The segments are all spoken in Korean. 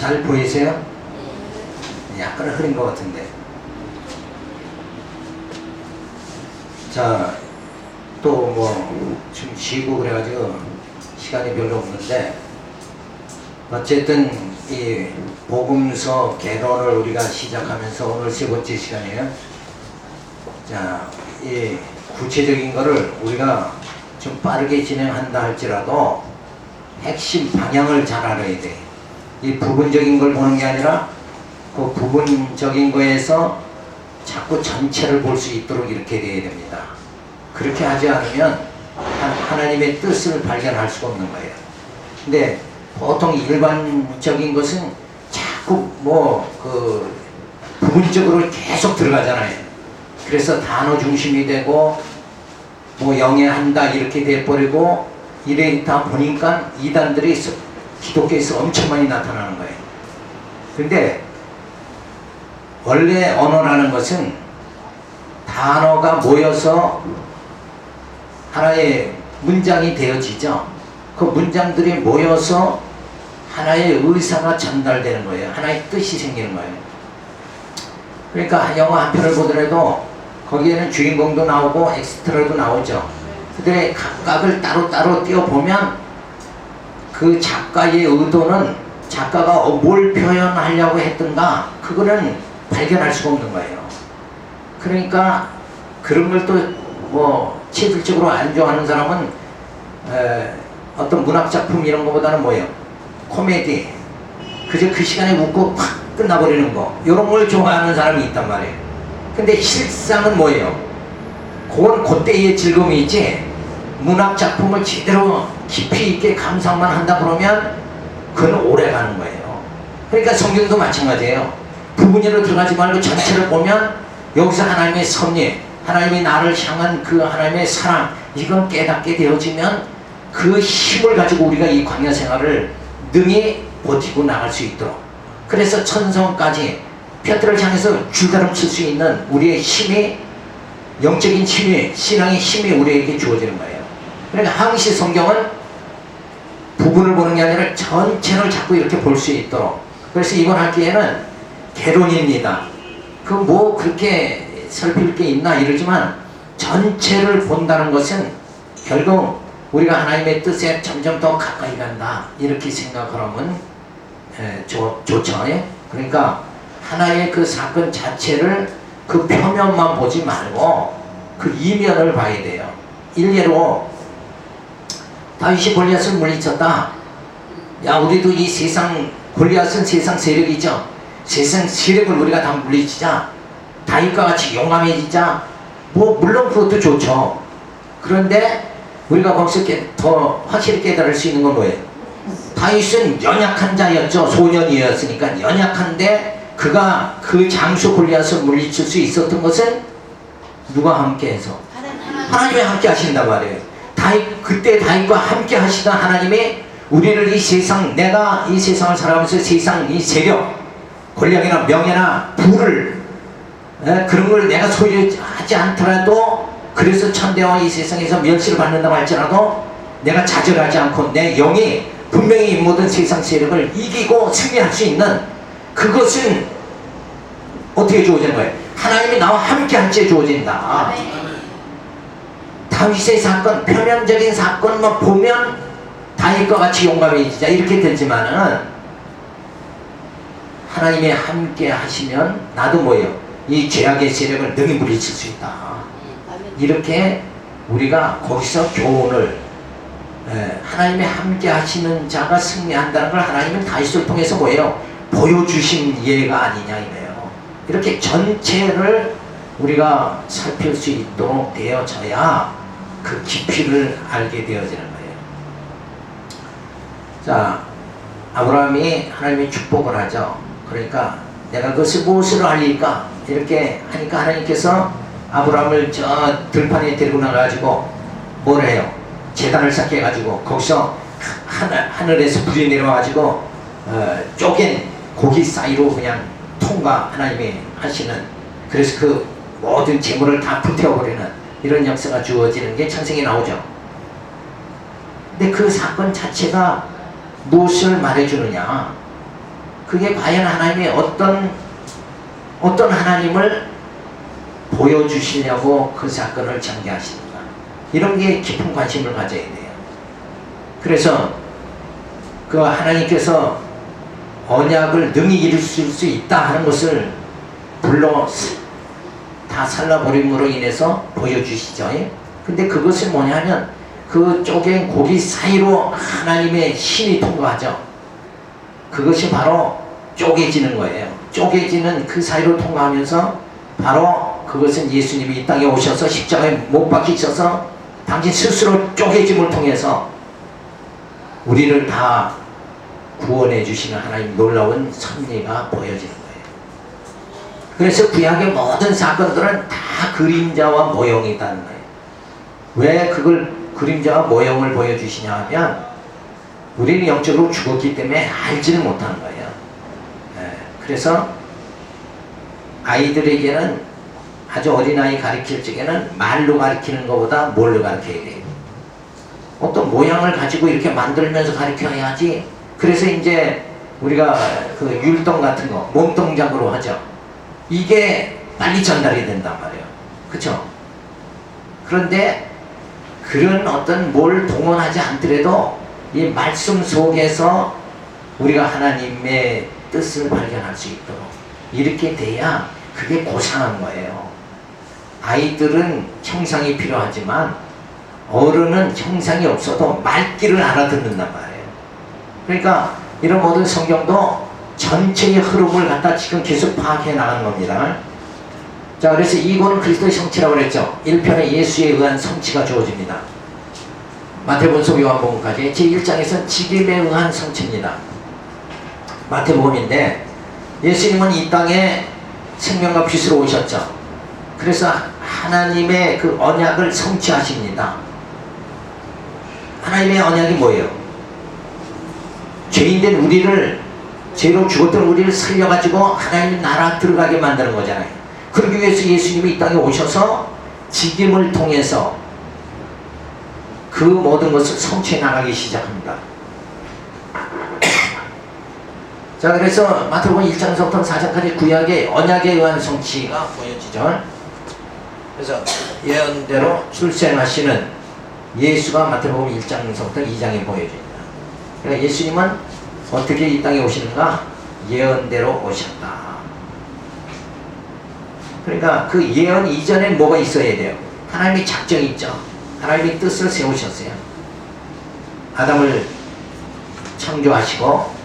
잘 보이세요? 약간 흐린 것 같은데. 자, 또 뭐 좀 쉬고 그래가지고 시간이 별로 없는데, 어쨌든 이 복음서 개론을 우리가 시작하면서 오늘 세 번째 시간이에요. 자, 이 구체적인 거를 우리가 좀 빠르게 진행한다 할지라도 핵심 방향을 잘 알아야 돼. 이 부분적인 걸 보는 게 아니라 그 부분적인 거에서 자꾸 전체를 볼 수 있도록 이렇게 돼야 됩니다. 그렇게 하지 않으면 하나님의 뜻을 발견할 수가 없는 거예요. 근데 보통 일반적인 것은 자꾸 그 부분적으로 계속 들어가잖아요. 그래서 단어 중심이 되고 영해한다 이렇게 돼버리고 이래다 보니까 이단들이 기독교에서 엄청 많이 나타나는 거예요. 근데 원래 언어라는 것은 단어가 모여서 하나의 문장이 되어지죠. 그 문장들이 모여서 하나의 의사가 전달되는 거예요. 하나의 뜻이 생기는 거예요. 그러니까 영화 한 편을 보더라도 거기에는 주인공도 나오고 엑스트라도 나오죠. 그들의 각각을 따로따로 띄워보면 그 작가의 의도는 작가가 뭘 표현하려고 했던가 그거는 발견할 수가 없는 거예요. 그러니까 그런 걸 또 체질적으로 안 좋아하는 사람은 어떤 문학작품 이런 거보다는 코미디 그저 그 시간에 웃고 팍 끝나버리는 거 이런 걸 좋아하는 사람이 있단 말이에요. 근데 실상은 그건 그때의 즐거움이지 문학작품을 제대로 깊이 있게 감상만 한다 그러면 그건 오래 가는 거예요. 그러니까 성경도 마찬가지예요. 부분으로 들어가지 말고 전체를 보면 여기서 하나님의 섭리, 하나님이 나를 향한 그 하나님의 사랑 이건 깨닫게 되어지면 그 힘을 가지고 우리가 이 광야 생활을 능히 버티고 나갈 수 있도록, 그래서 천성까지 페트를 향해서 줄다름 칠 수 있는 우리의 힘이, 영적인 힘이, 신앙의 힘이 우리에게 주어지는 거예요. 그러니까 항시 성경은 부분을 보는 게 아니라 전체를 자꾸 이렇게 볼 수 있도록. 그래서 이번 학기에는 개론입니다. 그렇게 살필 게 있나 이러지만 전체를 본다는 것은 결국 우리가 하나님의 뜻에 점점 더 가까이 간다 이렇게 생각하면 좋죠. 그러니까 하나의 그 사건 자체를 그 표면만 보지 말고 그 이면을 봐야 돼요. 일례로 다윗이 골리앗을 물리쳤다. 야, 우리도 이 세상, 골리앗은 세상 세력이죠. 세상 세력을 우리가 다 물리치자. 다윗과 같이 용감해지자. 물론 그것도 좋죠. 그런데 우리가 거기서 더 확실히 깨달을 수 있는 건 뭐예요? 다윗은 연약한 자였죠. 소년이었으니까 연약한데 그가 그 장수 골리앗을 물리칠 수 있었던 것은 누가 함께해서? 하나님이 함께 하신단 말이에요. 그때 다윗과 함께 하시던 하나님이 우리를 이 세상, 내가 이 세상을 살아가면서 세상 이 세력, 권력이나 명예나 부를 그런 걸 내가 소유하지 않더라도, 그래서 천대와 이 세상에서 멸시를 받는다고 할지라도 내가 좌절하지 않고 내 영이 분명히 이 모든 세상 세력을 이기고 승리할 수 있는 그것은 어떻게 주어지는 거예요? 하나님이 나와 함께 할 때 주어진다. 다윗의 사건, 표면적인 사건만 보면 다윗과 같이 용감해지자 이렇게 되지만은 하나님이 함께 하시면 나도 이 죄악의 세력을 능히 물리칠 수 있다. 이렇게 우리가 거기서 교훈을, 하나님이 함께 하시는 자가 승리한다는 걸 하나님은 다윗을 통해서 보여주신 예가 아니냐 이거예요. 이렇게 전체를 우리가 살필 수 있도록 되어져야 그 깊이를 알게 되어지는 거예요. 자, 아브라함이 하나님의 축복을 하죠. 그러니까 내가 그것을 무엇으로 알릴까? 이렇게 하니까 하나님께서 아브라함을 저 들판에 데리고 나가가지고 뭘 해요? 제단을 쌓게 해가지고 거기서 하늘에서 불이 내려와가지고 쪼갠 고기 사이로 그냥 통과 하나님이 하시는, 그래서 그 모든 재물을 다 불태워버리는 이런 역사가 주어지는 게 창세기에 나오죠. 근데 그 사건 자체가 무엇을 말해주느냐? 그게 과연 하나님이 어떤 하나님을 보여주시려고 그 사건을 전개하시는가, 이런 게 깊은 관심을 가져야 돼요. 그래서 그 하나님께서 언약을 능히 이루실 수 있다 하는 것을 불러 다 살라버림으로 인해서 보여주시죠. 근데 그것은 뭐냐면 그 쪼갠 고기 사이로 하나님의 신이 통과하죠. 그것이 바로 쪼개지는 거예요. 쪼개지는 그 사이로 통과하면서 바로 그것은 예수님이 이 땅에 오셔서 십자가에 못 박히셔서 당신 스스로 쪼개짐을 통해서 우리를 다 구원해 주시는 하나님 놀라운 섭리가 보여지는 거예요. 그래서 구약의 모든 사건들은 다 그림자와 모형이다는 거예요. 왜 그걸 그림자와 모형을 보여주시냐 하면 우리는 영적으로 죽었기 때문에 알지는 못하는 거예요. 그래서 아이들에게는 아주 어린아이 가르칠 적에는 말로 가르치는 것보다 뭘로 가르쳐야 돼요. 어떤 모양을 가지고 이렇게 만들면서 가르쳐야지. 그래서 이제 우리가 그 율동 같은 거 몸동작으로 하죠. 이게 빨리 전달이 된단 말이에요. 그쵸? 그런데 그런 어떤 뭘 동원하지 않더라도 이 말씀 속에서 우리가 하나님의 뜻을 발견할 수 있도록 이렇게 돼야 그게 고상한 거예요. 아이들은 형상이 필요하지만 어른은 형상이 없어도 말귀를 알아듣는단 말이에요. 그러니까 이런 모든 성경도 전체의 흐름을 갖다 지금 계속 파악해 나가는 겁니다. 자, 그래서 이거는 그리스도의 성취라고 그랬죠. 1편에 예수에 의한 성취가 주어집니다. 마태복음, 요한복음까지 제1장에서는 직임에 의한 성취입니다. 마태복음인데 예수님은 이 땅에 생명과 빛으로 오셨죠. 그래서 하나님의 그 언약을 성취하십니다. 하나님의 언약이 뭐예요? 죄인된 우리를, 죄로 죽었던 우리를 살려가지고 하나님 나라 들어가게 만드는 거잖아요. 그러기 위해서 예수님이 이 땅에 오셔서 직임을 통해서 그 모든 것을 성취해 나가기 시작합니다. 자, 그래서 마태복음 1장부터 4장까지 구약의 언약에 의한 성취가 보여지죠. 그래서 예언대로 출생하시는 예수가 마태복음 1장부터 2장에 보여집니다. 그러니까 예수님은 어떻게 이 땅에 오시는가? 예언대로 오셨다. 그러니까 그 예언 이전에 뭐가 있어야 돼요? 하나님의 작정이 있죠. 하나님의 뜻을 세우셨어요. 아담을 창조하시고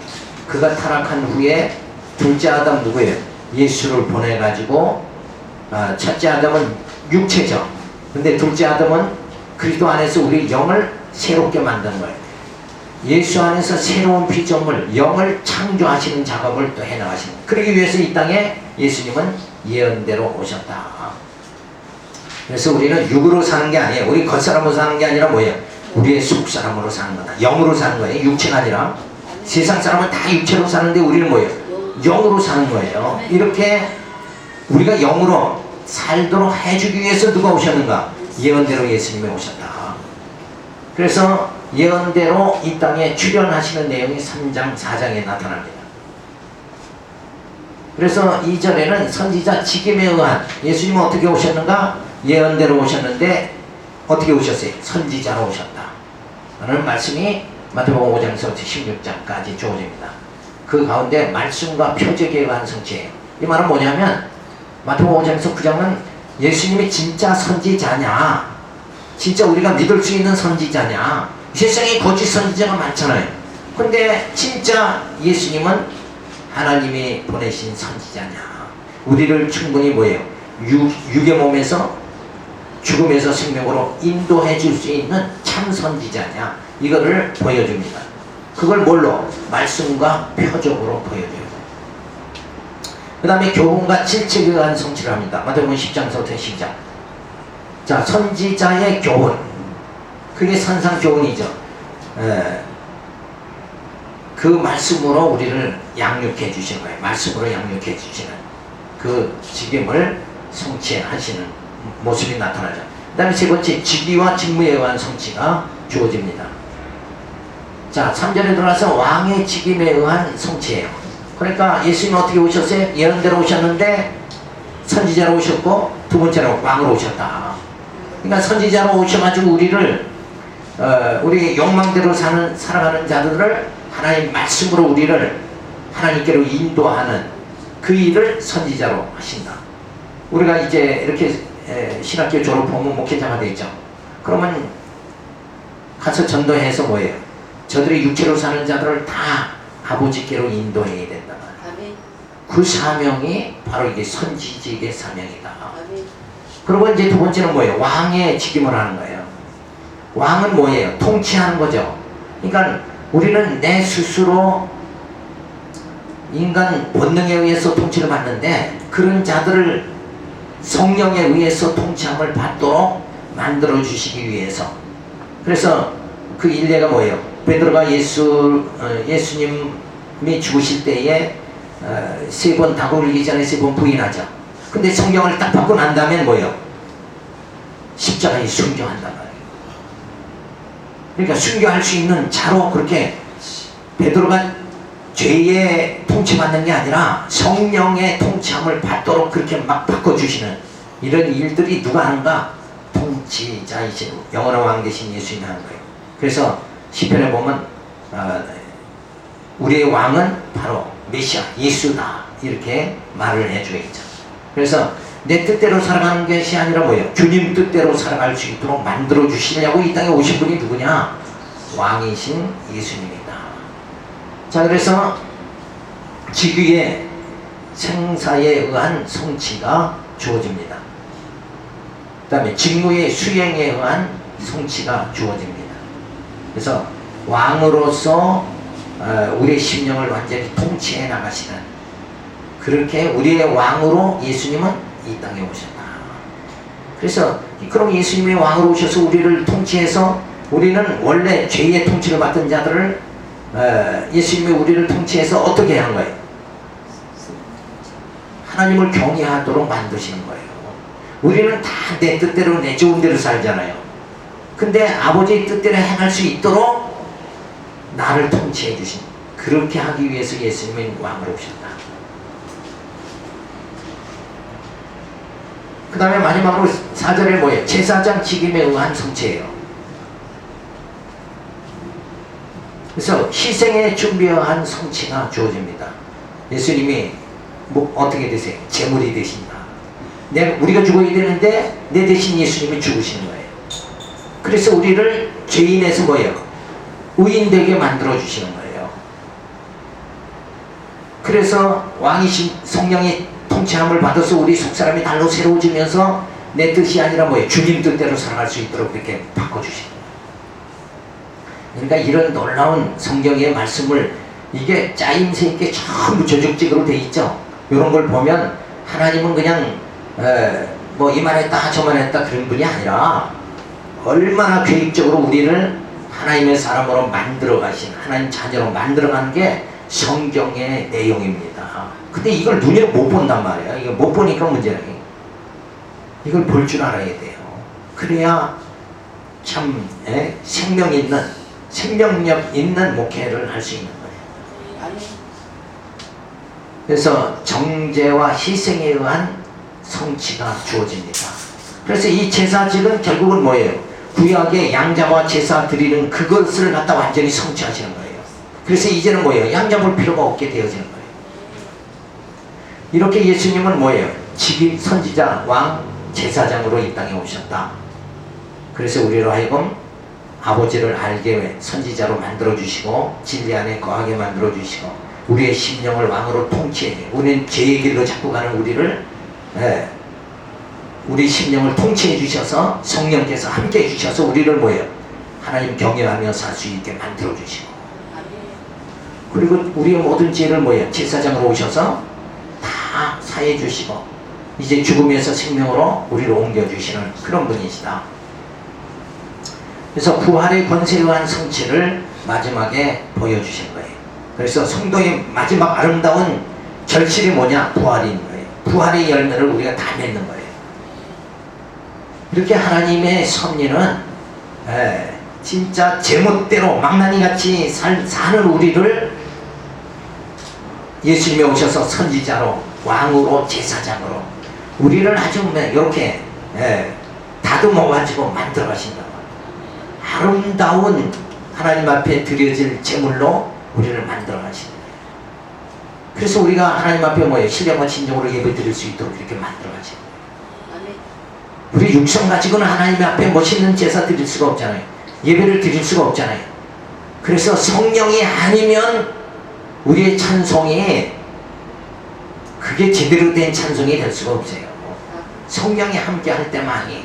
그가 타락한 후에 둘째 아담 누구예요? 예수를 보내가지고 첫째 아담은 육체죠. 근데 둘째 아담은 그리스도 안에서 우리 영을 새롭게 만든 거예요. 예수 안에서 새로운 피조물, 영을 창조하시는 작업을 또 해나가시는 거예요. 그러기 위해서 이 땅에 예수님은 예언대로 오셨다. 그래서 우리는 육으로 사는 게 아니에요. 우리 겉사람으로 사는 게 아니라 뭐예요? 우리의 속사람으로 사는 거다. 영으로 사는 거예요. 육체가 아니라. 세상 사람은 다 육체로 사는데 우리는 뭐예요? 영으로 사는 거예요. 이렇게 우리가 영으로 살도록 해주기 위해서 누가 오셨는가? 예언대로 예수님이 오셨다. 그래서 예언대로 이 땅에 출현하시는 내용이 3장, 4장에 나타납니다. 그래서 2절에는 선지자 직임에 의한 예수님은 어떻게 오셨는가? 예언대로 오셨는데 어떻게 오셨어요? 선지자로 오셨다. 라는 말씀이 마태복음 5장에서 16장까지 주어집니다. 그 가운데 말씀과 표적에 의한 성취예요. 이 말은 뭐냐면 마태복음 5장에서 9장은 예수님이 진짜 선지자냐, 진짜 우리가 믿을 수 있는 선지자냐, 세상에 거짓 선지자가 많잖아요. 근데 진짜 예수님은 하나님이 보내신 선지자냐, 우리를 충분히 뭐예요? 육의 몸에서 죽음에서 생명으로 인도해 줄 수 있는 참 선지자냐, 이거를 보여줍니다. 그걸 뭘로? 말씀과 표적으로 보여줘요. 그 다음에 교훈과 질책에 의한 성취를 합니다. 마태복음 10장부터 시작. 자, 선지자의 교훈, 그게 선상교훈이죠. 그 말씀으로 우리를 양육해 주시는 거예요. 말씀으로 양육해 주시는 그 직임을 성취하시는 모습이 나타나죠. 그 다음에 세 번째, 직위와 직무에 의한 성취가 주어집니다. 자, 3절에 들어가서 왕의 직임에 의한 성취예요. 그러니까 예수님 어떻게 오셨어요? 예언대로 오셨는데 선지자로 오셨고 두 번째로 왕으로 오셨다. 그러니까 선지자로 오셔가지고 우리를 우리 욕망대로 살아가는 자들을 하나님 말씀으로 우리를 하나님께로 인도하는 그 일을 선지자로 하신다. 우리가 이제 이렇게 신학교 졸업하면 목회자가 되죠. 그러면 가서 전도해서 뭐예요? 저들이 육체로 사는 자들을 다 아버지께로 인도해야 된다. 그 사명이 바로 이게 선지직의 사명이다. 그리고 이제 두 번째는 뭐예요? 왕의 직임을 하는 거예요. 왕은 뭐예요? 통치하는 거죠. 그러니까 우리는 내 스스로 인간 본능에 의해서 통치를 받는데 그런 자들을 성령에 의해서 통치함을 받도록 만들어 주시기 위해서. 그래서 그 일례가 뭐예요? 베드로가 예수님이 죽으실 때에 세 번 닭 울리기 전에 세 번 부인하죠. 근데 성경을 딱 받고 난 다음에 뭐예요? 십자가에 순교한단 말이에요. 그러니까 순교할 수 있는 자로 그렇게 베드로가 죄에 통치받는 게 아니라 성령의 통치함을 받도록 그렇게 막 바꿔주시는 이런 일들이 누가 하는가? 통치자이신 영원한 왕 되신 예수님이 하는 거예요. 그래서 시편에 보면 우리의 왕은 바로 메시아 예수다 이렇게 말을 해주고 있죠. 그래서 내 뜻대로 살아가는 것이 아니라 뭐예요? 주님 뜻대로 살아갈 수 있도록 만들어 주시려고 이 땅에 오신 분이 누구냐? 왕이신 예수님이다. 자, 그래서 직위의 생사에 의한 성취가 주어집니다. 그 다음에 직무의 수행에 의한 성취가 주어집니다. 그래서 왕으로서 우리의 심령을 완전히 통치해 나가시는, 그렇게 우리의 왕으로 예수님은 이 땅에 오셨다. 그래서 그럼 예수님이 왕으로 오셔서 우리를 통치해서 우리는 원래 죄의 통치를 받던 자들을 예수님이 우리를 통치해서 어떻게 하는 거예요? 하나님을 경외하도록 만드시는 거예요. 우리는 다 내 뜻대로 내 좋은 대로 살잖아요. 근데 아버지의 뜻대로 행할 수 있도록 나를 통치해 주신, 그렇게 하기 위해서 예수님은 왕으로 오셨다. 그 다음에 마지막으로 4절에 뭐예요? 제사장 직임에 의한 성취예요. 그래서 희생에 준비한 성취가 주어집니다. 예수님이 뭐 어떻게 되세요? 제물이 되신다. 우리가 죽어야 되는데 내 대신 예수님이 죽으시는 거예요. 그래서 우리를 죄인에서 뭐예요? 의인되게 만들어 주시는 거예요. 그래서 왕이신 성령의 통치함을 받아서 우리 속사람이 달로 새로워지면서 내 뜻이 아니라 뭐예요? 주님 뜻대로 살아갈 수 있도록 그렇게 바꿔주시는 거예요. 그러니까 이런 놀라운 성경의 말씀을, 이게 짜임새 있게 전부 저죽직으로 돼 있죠. 이런 걸 보면 하나님은 그냥 뭐 이만했다 저만했다 그런 분이 아니라 얼마나 계획적으로 우리를 하나님의 사람으로 만들어 가신, 하나님 자녀로 만들어 가는 게 성경의 내용입니다. 근데 이걸 눈으로 못 본단 말이에요. 이거 못 보니까 문제예요. 이걸 볼 줄 알아야 돼요. 그래야 참 생명 있는, 생명력 있는 목회를 할 수 있는 거예요. 그래서 정죄와 희생에 의한 성취가 주어집니다. 그래서 이 제사직은 결국은 뭐예요? 구약의 양잡아 제사 드리는 그것을 갖다 완전히 성취하시는 거예요. 그래서 이제는 뭐예요? 양잡을 필요가 없게 되어지는 거예요. 이렇게 예수님은 뭐예요? 직임 선지자, 왕, 제사장으로 이 땅에 오셨다. 그래서 우리로 하여금 아버지를 알게 선지자로 만들어주시고 진리 안에 거하게 만들어주시고 우리의 심령을 왕으로 통치해, 우리는 죄의 길로 자꾸 가는 우리를 우리 심령을 통치해 주셔서 성령께서 함께 해주셔서 우리를 뭐예요? 하나님 경외하며 살 수 있게 만들어 주시고, 그리고 우리의 모든 죄를 뭐예요? 제사장으로 오셔서 다 사해 주시고 이제 죽음에서 생명으로 우리를 옮겨 주시는 그런 분이시다. 그래서 부활의 권세에 의한 성취를 마지막에 보여주신 거예요. 그래서 성도의 마지막 아름다운 결실이 뭐냐? 부활인 거예요. 부활의 열매를 우리가 다 맺는 거예요. 이렇게 하나님의 섭리는 진짜 제멋대로 망나니같이 사는 우리를 예수님이 오셔서 선지자로, 왕으로, 제사장으로 우리를 아주 이렇게 다듬어 가지고 만들어 가신다. 아름다운 하나님 앞에 드려질 제물로 우리를 만들어 가신다. 그래서 우리가 하나님 앞에 신령과 진정으로 예배 드릴 수 있도록 이렇게 만들어 가신다. 우리 육성 가지고는 하나님 앞에 멋있는 제사 드릴 수가 없잖아요. 예배를 드릴 수가 없잖아요. 그래서 성령이 아니면 우리의 찬송이 그게 제대로 된 찬송이 될 수가 없어요. 성령이 함께 할 때만이,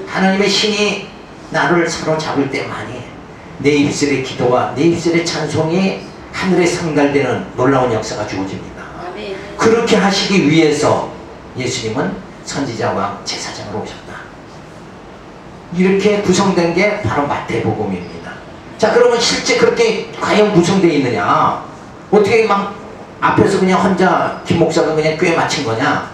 하나님의 신이 나를 사로잡을 때만이 내 입술의 기도와 내 입술의 찬송이 하늘에 상달되는 놀라운 역사가 주어집니다. 그렇게 하시기 위해서 예수님은 선지자와 제사장으로 오셨다. 이렇게 구성된 게 바로 마태복음입니다. 자, 그러면 실제 그렇게 과연 구성되어 있느냐? 어떻게 막 앞에서 그냥 혼자 김 목사가 그냥 꽤 맞춘 거냐?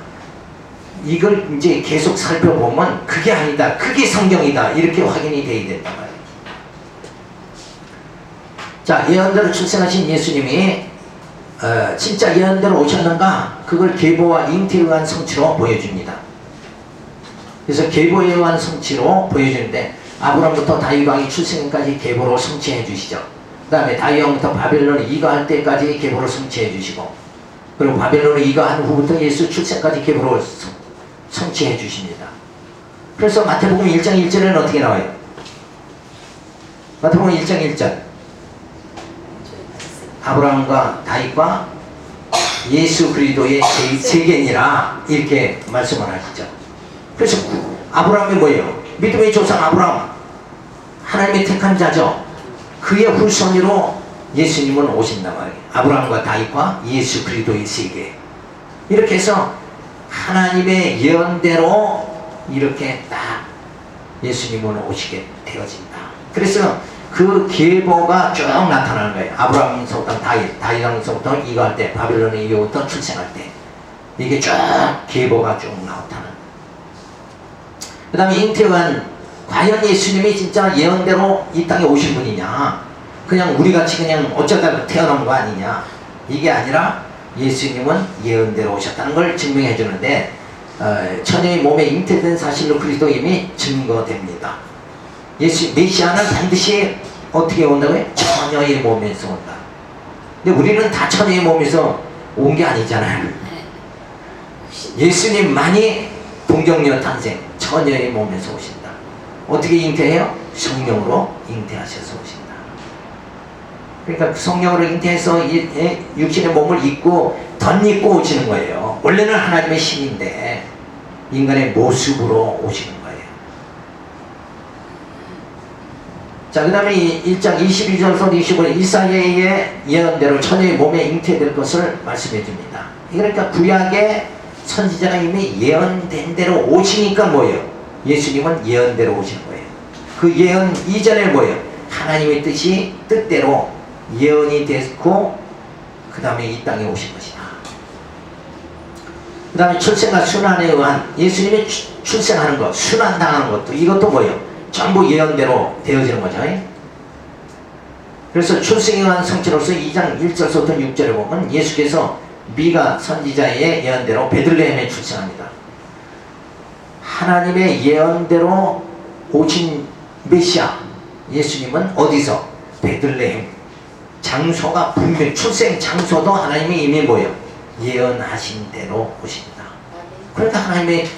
이걸 이제 계속 살펴보면 그게 아니다, 그게 성경이다, 이렇게 확인이 돼야 된단 말이에요. 자, 예언대로 출생하신 예수님이 진짜 예언대로 오셨는가? 그걸 계보와 잉태에 의한 성취로 보여줍니다. 그래서 계보에 의한 성취로 보여주는데, 아브라함부터 다윗 왕이 출생까지 계보로 성취해 주시죠. 그 다음에 다윗 왕부터 바벨론을 이거할 때까지 계보로 성취해 주시고, 그리고 바벨론을 이거한 후부터 예수 출생까지 계보로 성취해 주십니다. 그래서 마태복음 1장 1절에는 어떻게 나와요? 마태복음 1장 1절, 아브라함과 다윗과 예수 그리스도의 세계니라, 이렇게 말씀을 하시죠. 그래서 아브라함이 뭐예요? 믿음의 조상 아브라함, 하나님의 택한 자죠. 그의 후손으로 예수님은 오신단 말이에요. 아브라함과 다윗과 예수 그리스도의 세계, 이렇게 해서 하나님의 예언대로 이렇게 딱 예수님은 오시게 되어진다. 그래서 그 계보가 쭉 나타나는 거예요. 아브라함서부터 다윗왕서부터 이거할 때, 바벨론의 이후부터 출생할 때, 이게 쭉 계보가 쭉 나타나는. 그 다음에 잉태한, 과연 예수님이 진짜 예언대로 이 땅에 오신 분이냐? 그냥 우리같이 그냥 어쩌다가 태어난 거 아니냐? 이게 아니라 예수님은 예언대로 오셨다는 걸 증명해 주는데, 처녀의 몸에 잉태된 사실로 그리스도임이 증거됩니다. 메시아는 반드시 어떻게 온다고요? 처녀의 몸에서 온다. 근데 우리는 다 처녀의 몸에서 온 게 아니잖아요. 예수님만이 동정녀 탄생, 처녀의 몸에서 오신다. 어떻게 잉태해요? 성령으로 잉태하셔서 오신다. 그러니까 성령으로 잉태해서 육신의 몸을 입고 덧입고 오시는 거예요. 원래는 하나님의 신인데 인간의 모습으로 오시는 거예요. 자, 그 다음에 1장 22절부터 25절, 이사야의 예언대로 처녀의 몸에 잉태될 것을 말씀해 줍니다. 그러니까 구약의 선지자가 이미 예언된 대로 오시니까 뭐예요? 예수님은 예언대로 오시는 거예요. 그 예언 이전에 뭐예요? 하나님의 뜻대로 예언이 됐고, 그 다음에 이 땅에 오신 것이다. 그 다음에 출생과 순환에 의한, 예수님이 출생하는 것, 순환당하는 것도, 이것도 뭐예요? 전부 예언대로 되어지는 거죠. 그래서 출생에 의한 성취로서 2장 1절부터 6절에 보면 예수께서 미가 선지자의 예언대로 베들레헴에 출생합니다. 하나님의 예언대로 오신 메시아 예수님은 어디서? 베들레헴. 장소가 분명, 출생 장소도 하나님이 이미 뭐예요? 예언하신 대로 오십니다. 그러니까 하나님의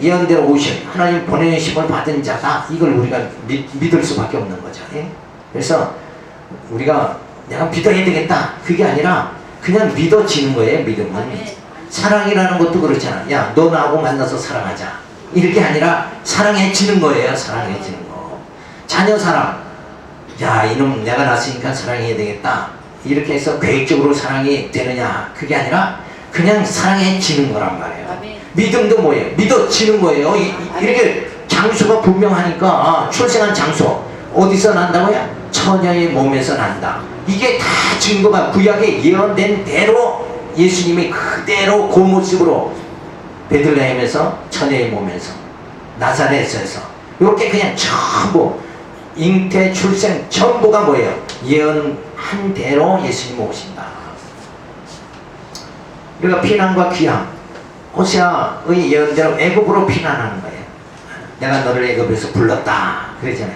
예언대로 오신, 하나님 보내심을 받은 자가, 이걸 우리가 믿을 수밖에 없는 거죠. 그래서 우리가 내가 믿어야 되겠다, 그게 아니라 그냥 믿어지는 거예요. 믿음은. 사랑이라는 것도 그렇잖아. 야, 너 나하고 만나서 사랑하자, 이렇게 아니라 사랑해지는 거예요. 사랑해지는 거. 자녀 사랑, 야, 이놈 내가 낳았으니까 사랑해야 되겠다, 이렇게 해서 계획적으로 사랑이 되느냐, 그게 아니라 그냥 사랑해지는 거란 말이에요. 믿음도 뭐예요? 믿어지는 거예요. 이렇게 장소가 분명하니까, 출생한 장소 어디서 난다고요? 처녀의 몸에서 난다. 이게 다 증거가 구약에 예언된 대로 예수님이 그대로 그 모습으로 베들레헴에서, 처녀의 몸에서, 나사렛에서 이렇게 그냥 전부 잉태, 출생 전부가 뭐예요? 예언한 대로 예수님 오신다. 그러니까 피난과 귀함. 호세아의 예언대로 애굽으로 피난하는 거예요. 내가 너를 애굽에서 불렀다 그러잖아요.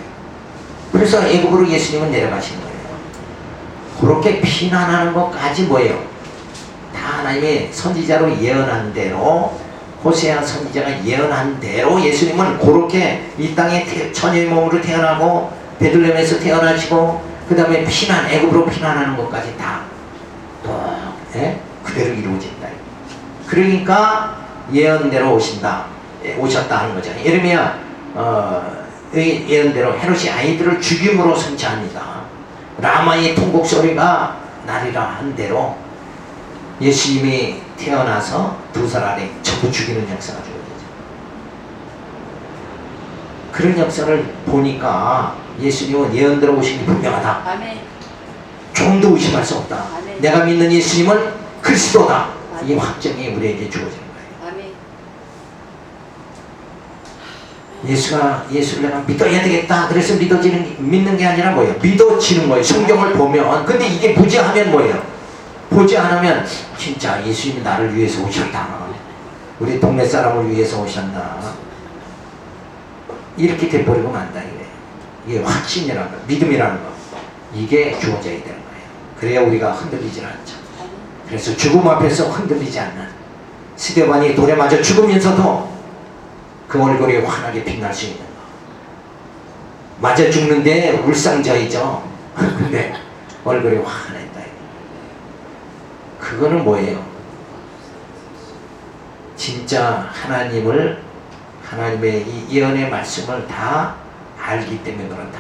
그래서 애굽으로 예수님은 내려가시는 거예요. 그렇게 피난하는 것까지 뭐예요? 다 하나님의 선지자로 예언한 대로, 호세아 선지자가 예언한 대로 예수님은 그렇게 이 땅에 처녀의 몸으로 태어나고 베들레헴에서 태어나시고 그 다음에 애굽으로 피난하는 것까지 다 그대로 이루어진다. 그러니까 예언대로 오셨다 하는 거잖아요. 예레미야 예언대로 헤롯이 아이들을 죽임으로 선처합니다. 라마의 통곡 소리가 나리라 한 대로 예수님이 태어나서 두 살 아래 전부 죽이는 역사가 주어지죠. 그런 역사를 보니까 예수님은 예언대로 오신 게 분명하다. 아멘. 좀도 의심할 수 없다. 아멘. 내가 믿는 예수님은 그리스도다. 아멘. 이 확정이 우리에게 주어지는 거예요. 아멘. 예수를 내가 믿어야 되겠다. 그래서 믿는 게 아니라 뭐예요? 믿어지는 거예요. 성경을 보면. 근데 이게 무지하면 뭐예요? 보지 않으면 진짜 예수님이 나를 위해서 오셨다. 우리 동네 사람을 위해서 오셨나. 이렇게 돼버리고 만다 이거예요. 이게 확신이라는 거, 믿음이라는 거. 이게 주어져야 되는 거예요. 그래야 우리가 흔들리질 않죠. 그래서 죽음 앞에서 흔들리지 않는 스데반이 돌에 맞아 죽으면서도 그 얼굴이 환하게 빛날 수 있는 거. 맞아 죽는데 울상자이죠. 근데 얼굴이 환했다. 그거는 뭐예요? 진짜 하나님의 이 예언의 말씀을 다 알기 때문에 그렇다.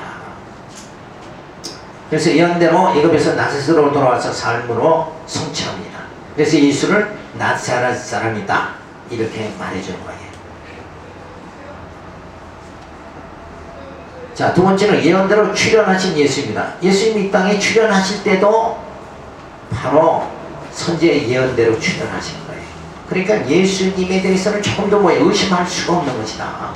그래서 예언대로 애굽에서 나사렛으로 돌아와서 삶으로 성취합니다. 그래서 예수를 나사렛 사람이다 이렇게 말해주는 거예요. 자, 두 번째는 예언대로 출현하신 예수입니다. 예수님이 이 땅에 출현하실 때도 바로 선지의 예언대로 출현하신 거예요. 그러니까 예수님에 대해서는 조금도 의심할 수가 없는 것이다.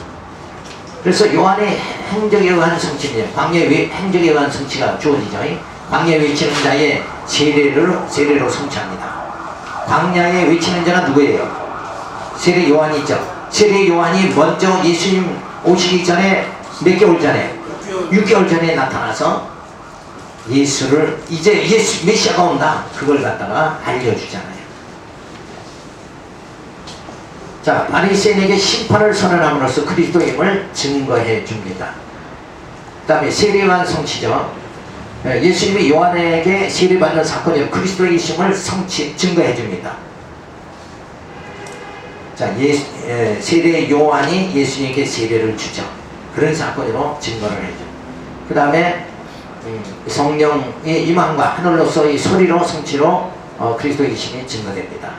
그래서 요한의 행적에 의한 성취입니다. 광야의 행적에 의한 성취가 주어지죠. 광야에 외치는 자의 세례로 성취합니다. 광야에 외치는 자가 누구예요? 세례 요한이죠. 세례 요한이 먼저 예수님 오시기 전에 몇 개월 전에 6개월 전에 나타나서 예수를 이제 메시아가 온다 그걸 갖다가 알려주잖아요. 자, 바리새인에게 심판을 선언함으로써 그리스도임을 증거해 줍니다. 그 다음에 세례요한 성취죠. 예수님이 요한에게 세례받는 사건이 그리스도의 이심을 증거해 줍니다. 자, 세례 요한이 예수님에게 세례를 주죠. 그런 사건으로 증거를 해줘. 그 다음에 성령의 임함과 하늘로서의 소리로 성취로 그리스도의 이심이 증거됩니다.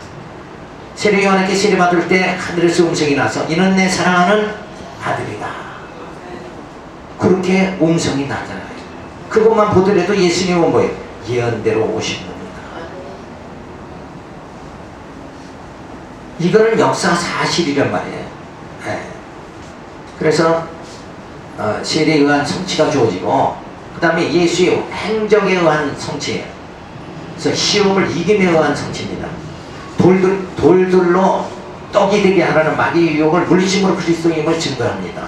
세례 요한에게 세례받을 때 하늘에서 음성이 나서 이는 내 사랑하는 아들이다. 그렇게 음성이 나잖아요. 그것만 보더라도 예수님은 뭐예요? 예언대로 오신 겁니다. 이거는 역사 사실이란 말이에요. 네. 그래서 세례에 의한 성취가 주어지고 그 다음에 예수의 행적에 의한 성취예요. 그래서 시험을 이김에 의한 성취입니다. 돌들로 떡이 되게 하라는 마귀의 유혹을 물리심으로 그리스도임을 증거합니다.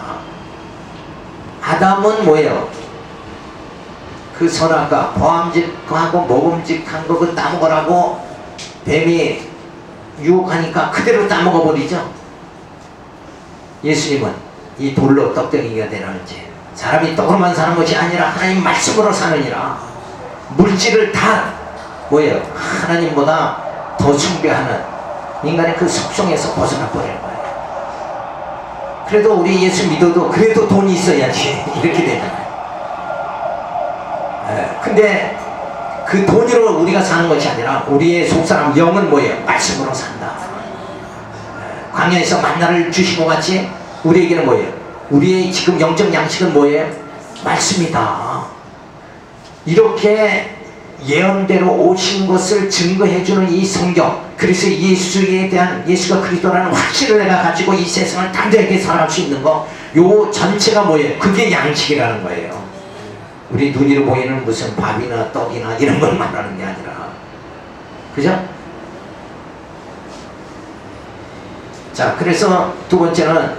아담은 뭐예요? 그 선악과 보암직하고 모금직한 거 그 따먹으라고 뱀이 유혹하니까 그대로 따먹어버리죠. 예수님은 이 돌로 떡덩이가 되는지 사람이 떡으로만 사는 것이 아니라 하나님 말씀으로 사느니라. 물질을 다 뭐예요? 하나님보다 더 숭배하는 인간의 그 속성에서 벗어나 버리는 거예요. 그래도 우리 예수 믿어도 그래도 돈이 있어야지 이렇게 되잖아요. 근데 그 돈으로 우리가 사는 것이 아니라 우리의 속사람 영은 뭐예요? 말씀으로 산다. 광야에서 만나를 주신 것 같이 우리에게는 뭐예요? 우리의 지금 영적 양식은 뭐예요? 말씀이다. 이렇게 예언대로 오신 것을 증거해주는 이 성경, 그래서 예수에 대한 예수가 그리스도라는 확신을 내가 가지고 이 세상을 담대하게 살아갈 수 있는 거, 요 전체가 뭐예요? 그게 양식이라는 거예요. 우리 눈으로 보이는 무슨 밥이나 떡이나 이런 걸 말하는 게 아니라, 그죠? 자, 그래서 두 번째는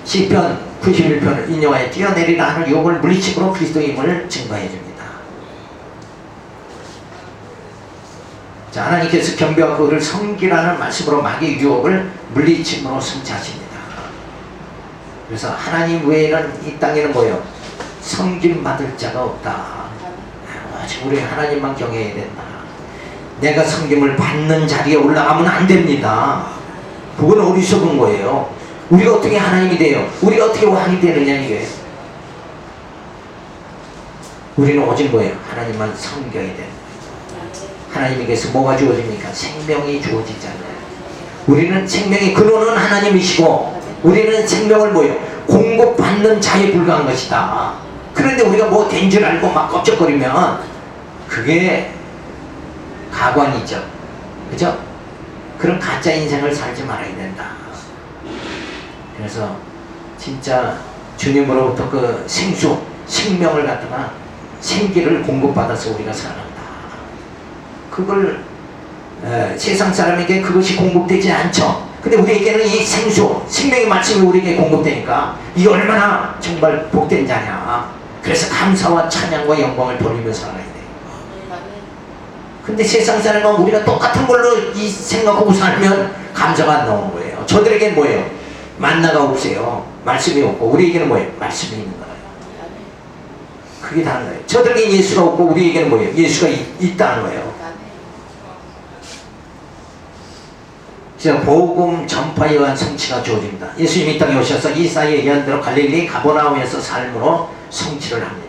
시편 91편을 인용하여 뛰어내리라 하는 유혹을 물리침으로 그리스도의 힘을 증거해 줍니다. 자, 하나님께서 경배와 그를 섬기라는 말씀으로 마귀의 유혹을 물리침으로 승차하십니다. 그래서 하나님 외에는 이 땅에는 뭐예요? 섬김 받을 자가 없다. 오직 우리 하나님만 경외해야 된다. 내가 섬김을 받는 자리에 올라가면 안 됩니다. 그건 어리석은 거예요. 우리가 어떻게 하나님이 돼요? 우리가 어떻게 왕이 되느냐 이게. 우리는 오직 뭐예요? 하나님만 섬겨야 돼요. 하나님에게서 뭐가 주어집니까? 생명이 주어지잖아요. 우리는 생명의 근원은 하나님이시고 우리는 생명을 뭐예요? 공급받는 자에 불과한 것이다. 그런데 우리가 뭐 된 줄 알고 막 껍적거리면 그게 가관이죠. 그죠? 그런 가짜 인생을 살지 말아야 된다. 그래서 진짜 주님으로부터 그 생수, 생명을 갖다가 생기를 공급받아서 우리가 살아간다. 그걸 세상 사람에게 그것이 공급되지 않죠. 근데 우리에게는 이 생수, 생명의 말씀이 우리에게 공급되니까 이게 얼마나 정말 복된 자냐. 그래서 감사와 찬양과 영광을 돌리며 살아야 돼요. 근데 세상 사람은 우리가 똑같은 걸로 이 생각하고 살면 감사가 안 나오는 거예요. 저들에게는 뭐예요? 만나가 없어요. 말씀이 없고 우리에게는 뭐예요? 말씀이 있는 거예요. 그게 다른 거예요. 저들에게 예수가 없고 우리에게는 뭐예요? 예수가 있다는 거예요. 자, 복음 전파에 의한 성취가 주어집니다. 예수님이 이 땅에 오셔서 이사야의 예언대로 갈릴리 가버나움에서 삶으로 성취를 합니다.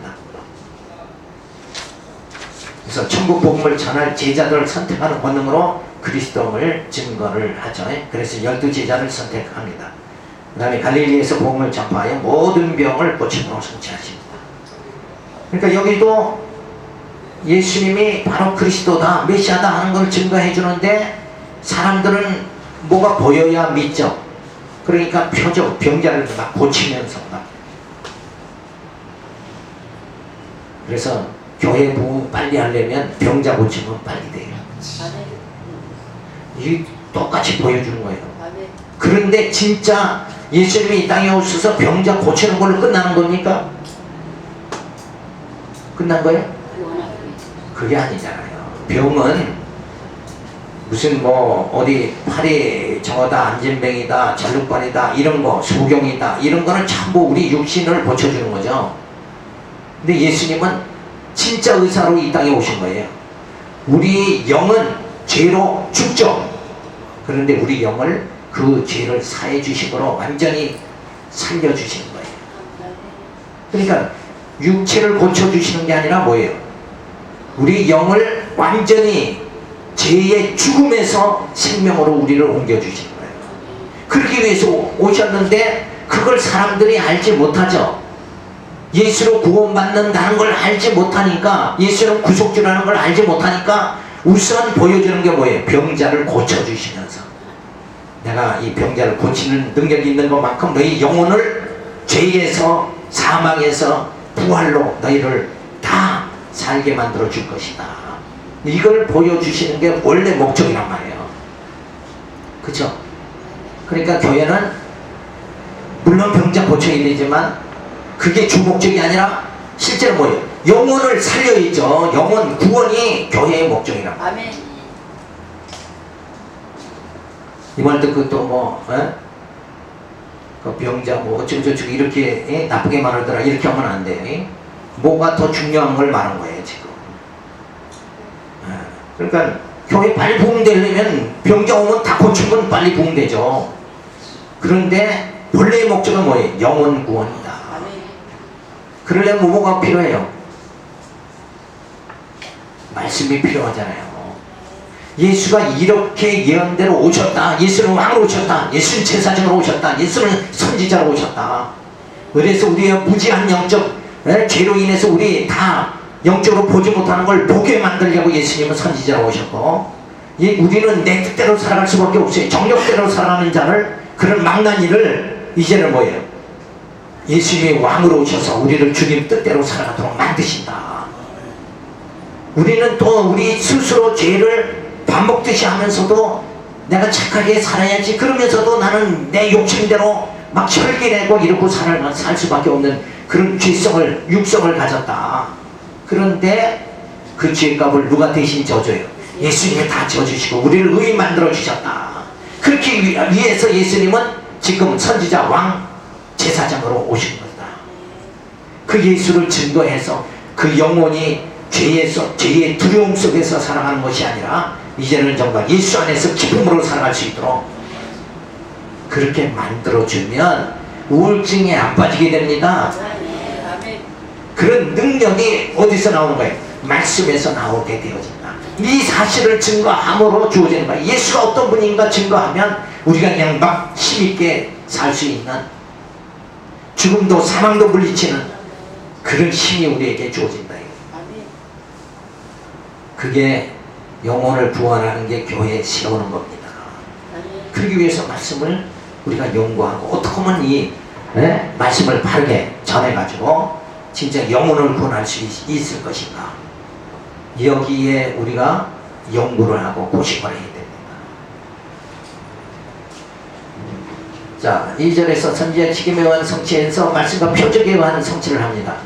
그래서 천국 복음을 전할 제자들을 선택하는 본능으로 그리스도를 증거를 하죠. 그래서 12제자를 선택합니다. 그 다음에 갈릴리에서 복음을 전파하여 모든 병을 고침으로 성취하십니다. 그러니까 여기도 예수님이 바로 그리스도다, 메시아다 하는 걸 증거해 주는데 사람들은 뭐가 보여야 믿죠. 그러니까 표적, 병자를 막 고치면서 막. 그래서 교회 부흥 빨리 하려면 병자 고치면 빨리 돼요. 이 똑같이 보여주는 거예요. 그런데 진짜 예수님이 이 땅에 오셔서 병자 고치는 걸로 끝나는 겁니까? 끝난 거예요? 그게 아니잖아요. 병은 무슨 뭐 어디 팔이 저거다, 안진뱅이다, 잘룩발이다, 이런 거, 소경이다, 이런 거는 전부 우리 육신을 고쳐주는 거죠. 근데 예수님은 진짜 의사로 이 땅에 오신 거예요. 우리 영은 죄로 죽죠. 그런데 우리 영을 그 죄를 사해 주심으로 완전히 살려 주시는 거예요. 그러니까 육체를 고쳐 주시는 게 아니라 뭐예요? 우리 영을 완전히 죄의 죽음에서 생명으로 우리를 옮겨주시는 거예요. 그러기 위해서 오셨는데 그걸 사람들이 알지 못하죠. 예수로 구원받는다는 걸 알지 못하니까, 예수는 구속주라는 걸 알지 못하니까 우선 보여주는 게 뭐예요? 병자를 고쳐주시면서 내가 이 병자를 고치는 능력이 있는 것만큼 너희 영혼을 죄에서, 사망에서 부활로 너희를 다 살게 만들어 줄 것이다. 이걸 보여주시는 게 원래 목적이란 말이에요. 그쵸? 그러니까 교회는 물론 병자 고쳐야 되지만 그게 주목적이 아니라 실제로 뭐예요? 영혼을 살려야죠. 영혼 구원이 교회의 목적이란 말이에요. 아멘. 이번 또 그 또 뭐 그 병자 뭐 어쩌고저쩌고 이렇게 나쁘게 말하더라 이렇게 하면 안 돼요. 뭐가 더 중요한 걸 말한 거예요 지금. 그러니까 교회 빨리 부흥되려면 병자 오면 다 고치면 빨리 부흥되죠. 그런데 본래의 목적은 뭐예요? 영혼 구원이다. 그러려면 뭐가 필요해요? 말씀이 필요하잖아요. 예수가 이렇게 예언대로 오셨다. 예수는 왕으로 오셨다. 예수는 제사장으로 오셨다. 예수는 선지자로 오셨다. 그래서 우리의 무지한 영적 죄로 인해서 우리 다 영적으로 보지 못하는 걸 보게 만들려고 예수님은 선지자로 오셨고, 우리는 내 뜻대로 살아갈 수밖에 없어요. 정욕대로 살아가는 자를, 그런 망난 일을 이제는 뭐예요? 예수님이 왕으로 오셔서 우리를 주님 뜻대로 살아가도록 만드신다. 우리는 또 우리 스스로 죄를 밥 먹듯이 하면서도 내가 착하게 살아야지. 그러면서도 나는 내 욕심대로 막 혈기내고 이러고 살 수밖에 없는 그런 죄성을, 육성을 가졌다. 그런데 그 죄값을 누가 대신 져줘요? 예수님이 다 져주시고 우리를 의인 만들어 주셨다. 그렇게 위해서 예수님은 지금 선지자, 왕, 제사장으로 오신 겁니다. 그 예수를 증거해서 그 영혼이 죄의 두려움 속에서 살아가는 것이 아니라 이제는 정말 예수 안에서 기쁨으로 살아갈 수 있도록 그렇게 만들어주면 우울증에 안 빠지게 됩니다. 그런 능력이 어디서 나오는 거예요? 말씀에서 나오게 되어진다. 이 사실을 증거함으로 주어지는 거예요. 예수가 어떤 분인가 증거하면 우리가 그냥 막 힘있게 살 수 있는, 죽음도 사망도 물리치는 그런 힘이 우리에게 주어진다. 그게 영혼을 구원하는 게 교회에 세우는 겁니다. 그러기 위해서 말씀을 우리가 연구하고 어떻게 하면 이 말씀을 바르게 전해가지고 진짜 영혼을 구원할 수 있을 것인가, 여기에 우리가 연구를 하고 고심을 해야 됩니다. 자, 2절에서 선지자 직임에 의한 성취에서 말씀과 표적에 의한 성취를 합니다.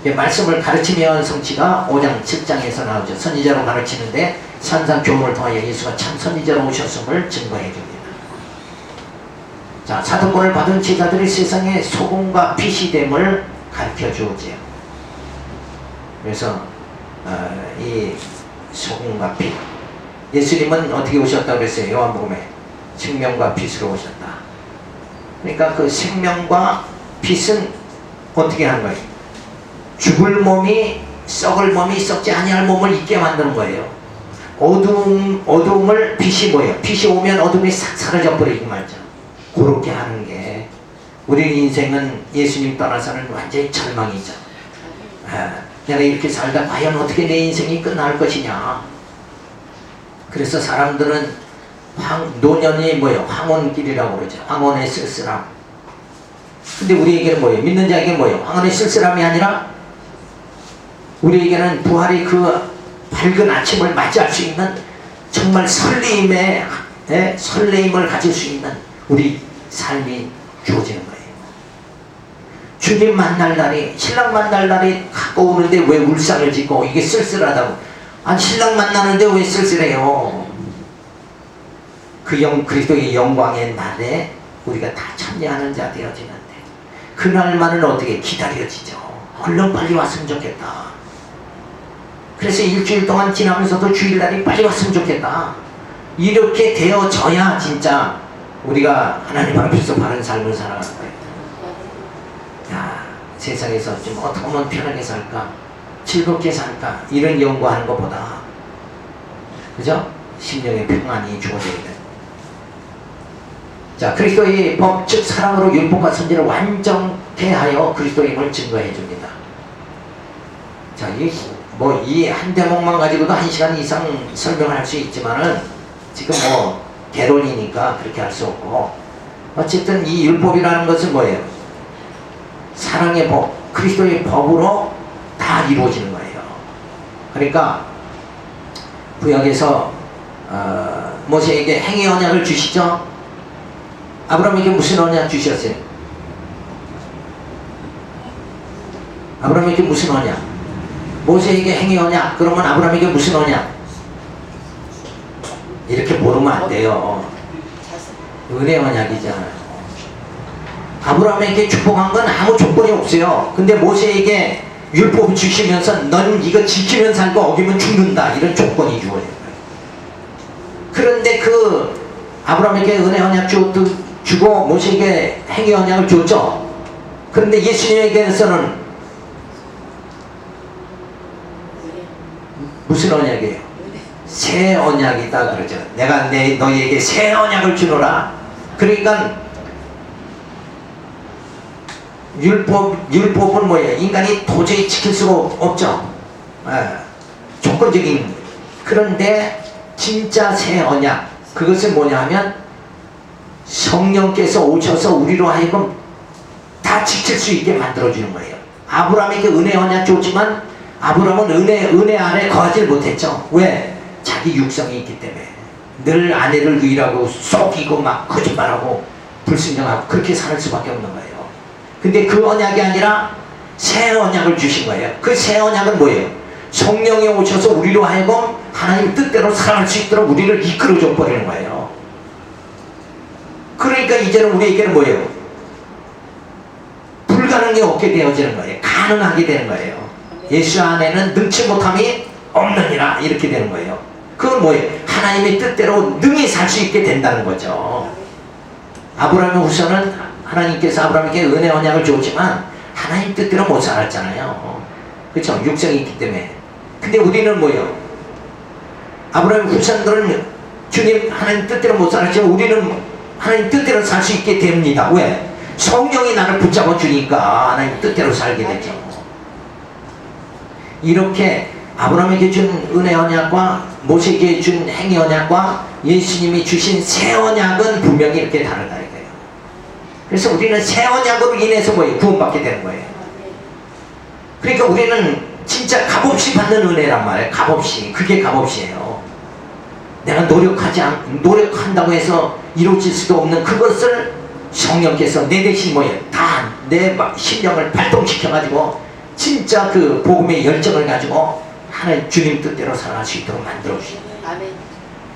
말씀을 가르치며 의한 성취가 5장 7장에서 나오죠. 선지자로 가르치는데 산상 교훈을 통하여 예수가 참 선지자로 오셨음을 증거해 줍니다. 자, 사도권을 받은 제자들이 세상에 소금과 빛이 됨을 가르쳐 주지요. 그래서 이 소금과 빛, 예수님은 어떻게 오셨다고 그랬어요? 요한복음에 생명과 빛으로 오셨다. 그러니까 그 생명과 빛은 어떻게 하는 거예요? 죽을 몸이, 썩을 몸이 썩지 아니할 몸을 있게 만드는 거예요. 어두움을 빛이 뭐예요? 빛이 오면 어둠이 싹 사라져 버리고 말죠. 그렇게 하는 게 우리 인생은 예수님 떠나서는 완전히 절망이죠. 내가 이렇게 살다 과연 어떻게 내 인생이 끝날 것이냐. 그래서 사람들은 노년이 뭐예요? 황혼길이라고 그러죠. 황혼의 쓸쓸함. 근데 우리에게는 뭐예요? 믿는 자에게는 뭐예요? 황혼의 쓸쓸함이 아니라 우리에게는 부활의 그 밝은 아침을 맞이할 수 있는 정말 설레임을 가질 수 있는 우리 삶이 주어지는 거예요. 주님 만날 날이, 신랑 만날 날이 가까우는데 왜 울상을 짓고 이게 쓸쓸하다고. 아니, 신랑 만나는데 왜 쓸쓸해요? 그 그리스도의 영광의 날에 우리가 다 참여하는 자 되어지는데 그날만은 어떻게 기다려지죠. 얼른 빨리 왔으면 좋겠다. 그래서 일주일 동안 지나면서도 주일날이 빨리 왔으면 좋겠다. 이렇게 되어져야 진짜 우리가 하나님 앞에서 바른 삶을 살아가는 거예요. 야, 세상에서 좀 어떻게 하면 편하게 살까, 즐겁게 살까, 이런 연구하는 것보다, 그죠? 심령의 평안이 주어져야 돼. 자, 그리스도의 법, 즉 사랑으로 율법과 선지를 완전케 하여 그리스도의 힘을 증거해 줍니다. 자, 이 한 대목만 가지고도 1시간 이상 설명을 할 수 있지만은 지금 개론이니까 그렇게 할 수 없고, 어쨌든 이 율법이라는 것은 뭐예요? 사랑의 법, 그리스도의 법으로 다 이루어지는 거예요. 그러니까 구약에서 모세에게 행위 언약을 주시죠. 아브라함에게 무슨 언약 주셨어요? 아브라함에게 무슨 언약? 모세에게 행위 언약. 그러면 아브라함에게 무슨 언약? 이렇게 모르면 안 돼요. 은혜 언약이잖아요. 아브라함에게 축복한 건 아무 조건이 없어요. 근데 모세에게 율법을 주시면서 넌 이거 지키면 살고 어기면 죽는다, 이런 조건이 주어져요. 그런데 그 아브라함에게 은혜 언약 주고 모세에게 행위 언약을 줬죠. 그런데 예수님에게서는 무슨 언약이에요? 새 언약이다 그러죠. 내가 너희에게 새 언약을 주노라. 그러니까 율법은 뭐예요? 인간이 도저히 지킬 수가 없죠. 조건적인. 그런데 진짜 새 언약, 그것은 뭐냐 하면 성령께서 오셔서 우리로 하여금 다 지킬 수 있게 만들어주는 거예요. 아브라함에게 은혜 언약 줬지만 아브라함은 은혜 안에 거하지 못했죠. 왜? 자기 육성이 있기 때문에. 늘 아내를 유일하고 속이고 막 거짓말하고 불순종하고 그렇게 살 수밖에 없는 거예요. 근데 그 언약이 아니라 새 언약을 주신 거예요. 그 새 언약은 뭐예요? 성령이 오셔서 우리로 하여금 하나님 뜻대로 살아갈 수 있도록 우리를 이끌어줘 버리는 거예요. 그러니까 이제는 우리에게는 뭐예요? 불가능이 없게 되어지는 거예요. 가능하게 되는 거예요. 예수 안에는 능치 못함이 없느니라 이렇게 되는 거예요. 그건 뭐예요? 하나님의 뜻대로 능히 살 수 있게 된다는 거죠. 아브라함의 후손은 하나님께서 아브라함에게 은혜 언약을 줬지만 하나님 뜻대로 못 살았잖아요. 그렇죠? 육성이 있기 때문에. 근데 우리는 뭐예요? 아브라함의 후손들은 주님 하나님 뜻대로 못 살았지만 우리는 하나님 뜻대로 살 수 있게 됩니다. 왜? 성령이 나를 붙잡아 주니까 하나님 뜻대로 살게 되죠. 이렇게 아브라함에게 준 은혜 언약과 모세에게 준 행위 언약과 예수님이 주신 새 언약은 분명히 이렇게 다르다 이거예요. 그래서 우리는 새 언약으로 인해서 뭐예요? 구원받게 되는 거예요. 그러니까 우리는 진짜 값없이 받는 은혜란 말이에요. 값없이. 그게 값없이에요. 내가 노력한다고 해서 이루어질 수도 없는 그것을 성령께서 내 대신 뭐예요? 다 내 심령을 발동시켜가지고 진짜 그 복음의 열정을 가지고 하나님 주님 뜻대로 살아갈 수 있도록 만들어 주시는 거예요.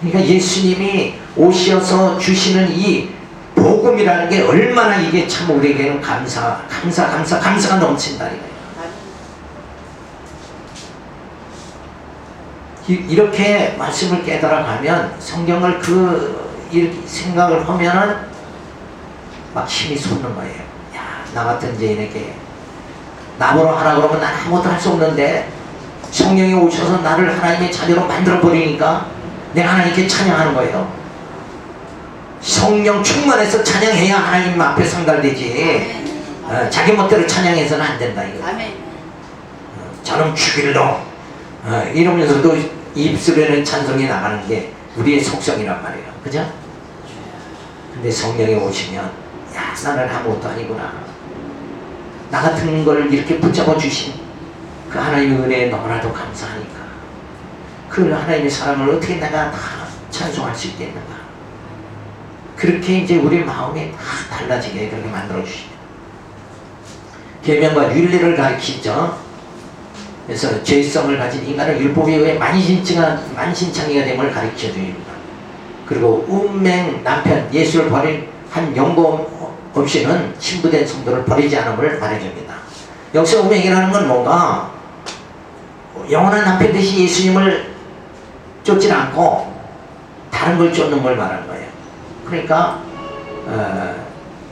그러니까 예수님이 오셔서 주시는 이 복음이라는 게 얼마나 이게 참 우리에게는 감사가 넘친다 이거예요. 이렇게 말씀을 깨달아가면 성경을 이렇게 생각을 하면은 막 힘이 솟는 거예요. 야, 나 같은 죄인에게 나무로 하라 그러면 난 아무것도 할 수 없는데 성령이 오셔서 나를 하나님의 자녀로 만들어 버리니까 내가 하나님께 찬양하는 거예요. 성령 충만해서 찬양해야 하나님 앞에 상달되지. 자기 멋대로 찬양해서는 안 된다 이거. 저놈 죽일러 이러면서도 입술에는 찬송이 나가는 게 우리의 속성이란 말이에요. 그죠? 근데 성령이 오시면 야, 나는 아무것도 아니구나. 나 같은 걸 이렇게 붙잡아 주신 그 하나님의 은혜에 너무나도 감사하니까 그 하나님의 사랑을 어떻게 내가 다 찬송할 수 있겠는가. 그렇게 이제 우리 마음이 다 달라지게 그렇게 만들어 주시죠. 계명과 윤리를 가르치죠. 그래서 죄성을 가진 인간은 율법에 의해 만신창이가 됨을 가르쳐 줍니다. 그리고 운맹 남편 예수를 버린 한 영고 없이는 신부된 성도를 버리지 않음을 말해줍니다. 여기서 운명이라는 건 뭔가 영원한 남편 대신 예수님을 쫓지 않고 다른 걸 쫓는 걸 말하는 거예요. 그러니까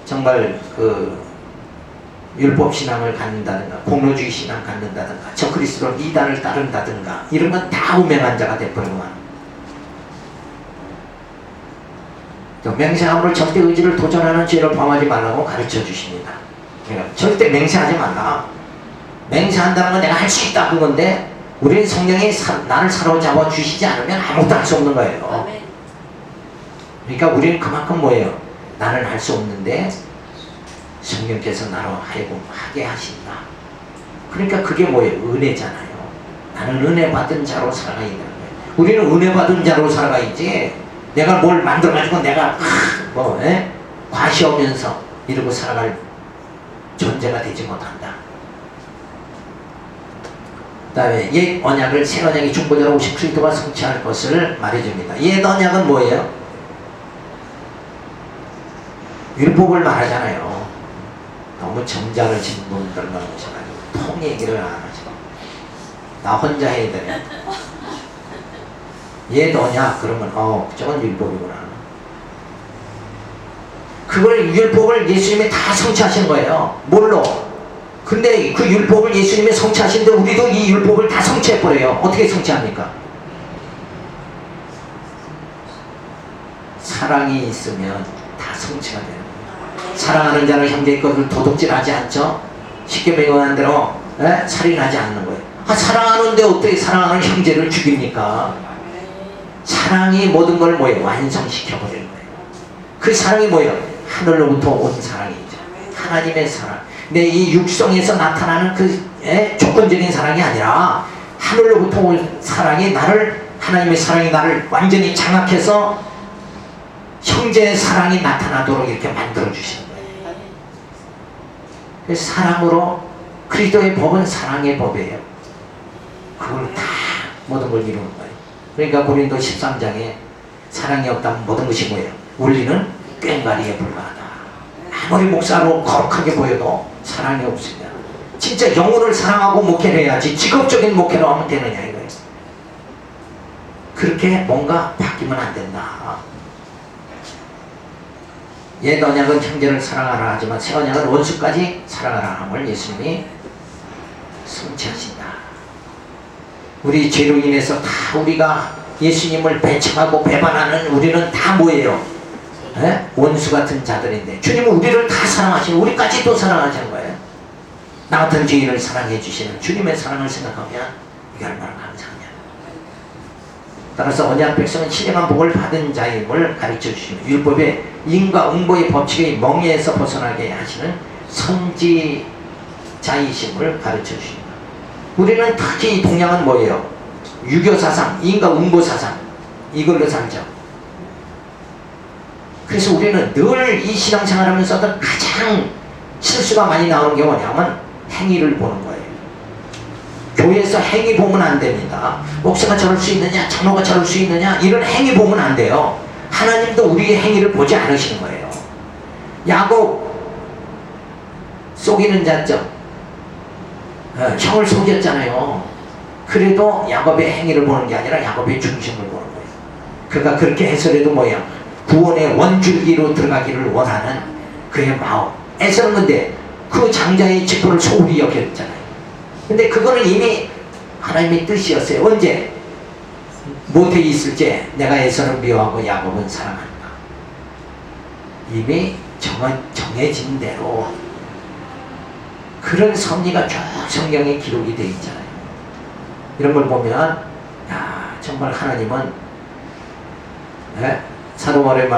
정말 그 율법 신앙을 갖는다든가 공로주의 신앙 갖는다든가 저 그리스도 이단을 따른다든가 이런 건 다 운명한 자가 돼버리고 맹세함으로 절대 의지를 도전하는 죄를 범하지 말라고 가르쳐 주십니다. 그러니까 절대 맹세하지 말라. 맹세한다는 건 내가 할 수 있다 그건데 우리는 성령이 나를 사로잡아 주시지 않으면 아무것도 할 수 없는 거예요. 그러니까 우리는 그만큼 뭐예요? 나는 할 수 없는데 성령께서 나로 하여금 하게 하신다. 그러니까 그게 뭐예요? 은혜잖아요. 나는 은혜 받은 자로 살아가야 되는 거예요. 우리는 은혜 받은 자로 살아가야지 내가 뭘 만들어가지고 내가 과시하면서 이러고 살아갈 존재가 되지 못한다. 그 다음에 옛 언약을 새 언약이 중보자로 오신 그리스도가 성취할 것을 말해줍니다. 옛 언약은 뭐예요? 율법을 말하잖아요. 너무 정자를 진 분들만 오셔가지고 통 얘기를 안 하죠. 나 혼자 해야 돼. 얘 너냐? 그러면 저건 율법이구나. 그걸 율법을 예수님이 다 성취하신 거예요. 뭘로? 근데 그 율법을 예수님이 성취하신데 우리도 이 율법을 다 성취해버려요. 어떻게 성취합니까? 사랑이 있으면 다 성취가 돼요. 사랑하는 자는 형제의 것을 도둑질하지 않죠? 쉽게 명령한 대로 살인하지 않는 거예요. 사랑하는데 어떻게 사랑하는 형제를 죽입니까? 사랑이 모든 걸 뭐예요? 완성시켜버리는 거예요. 그 사랑이 뭐예요? 하늘로부터 온 사랑이죠. 하나님의 사랑. 근데 이 육성에서 나타나는 그 조건적인 사랑이 아니라 하늘로부터 온 사랑이 나를 하나님의 사랑이 나를 완전히 장악해서 형제의 사랑이 나타나도록 이렇게 만들어 주시는 거예요. 그래서 사랑으로, 그리스도의 법은 사랑의 법이에요. 그걸 다 모든 걸 이루는 거예요. 그러니까 고린도 13장에 사랑이 없다면 모든 것이 뭐예요? 원리는 꽹과리에 불과하다. 아무리 목사로 거룩하게 보여도 사랑이 없으면 진짜 영혼을 사랑하고 목회를 해야지 직업적인 목회로 하면 되느냐 이거예요. 그렇게 뭔가 바뀌면 안 된다. 옛 언약은 형제를 사랑하라 하지만 새 언약은 원수까지 사랑하라 함을 예수님이 성취하신다. 우리 죄로 인해서 다 우리가 예수님을 배척하고 배반하는 우리는 다 뭐예요? 에? 원수 같은 자들인데 주님은 우리를 다 사랑하시고 우리까지도 사랑하시는 거예요. 나 같은 죄인을 사랑해 주시는 주님의 사랑을 생각하면 이게 얼마나 감사하냐. 따라서 언약 백성은 신령한 복을 받은 자임을 가르쳐 주시며 율법의 인과 응보의 법칙의 멍에에서 벗어나게 하시는 선지자이심을 가르쳐 주십니다. 우리는 특히 동양은 뭐예요? 유교사상, 인과 응보사상, 이걸로 살죠. 그래서 우리는 늘 이 신앙생활 하면서도 가장 실수가 많이 나오는 게 뭐냐면 행위를 보는 거예요. 교회에서 행위 보면 안 됩니다. 목사가 저럴 수 있느냐, 장로가 저럴 수 있느냐, 이런 행위 보면 안 돼요. 하나님도 우리의 행위를 보지 않으시는 거예요. 야곱 속이는 자죠. 형을 속였잖아요. 그래도 야곱의 행위를 보는 게 아니라 야곱의 중심을 보는 거예요. 그가 그렇게 해서라도 뭐야? 구원의 원줄기로 들어가기를 원하는 그의 마음. 에서는 근데 그 장자의 직분을 소홀히 여겼잖아요. 근데 그거는 이미 하나님의 뜻이었어요. 언제? 모태에 있을 때 내가 에서는 미워하고 야곱은 사랑한다. 이미 정해진 대로 그런 섭리가 쭉 성경에 기록이 되어 있잖아요. 이런 걸 보면 야, 정말 하나님은 사도 바울의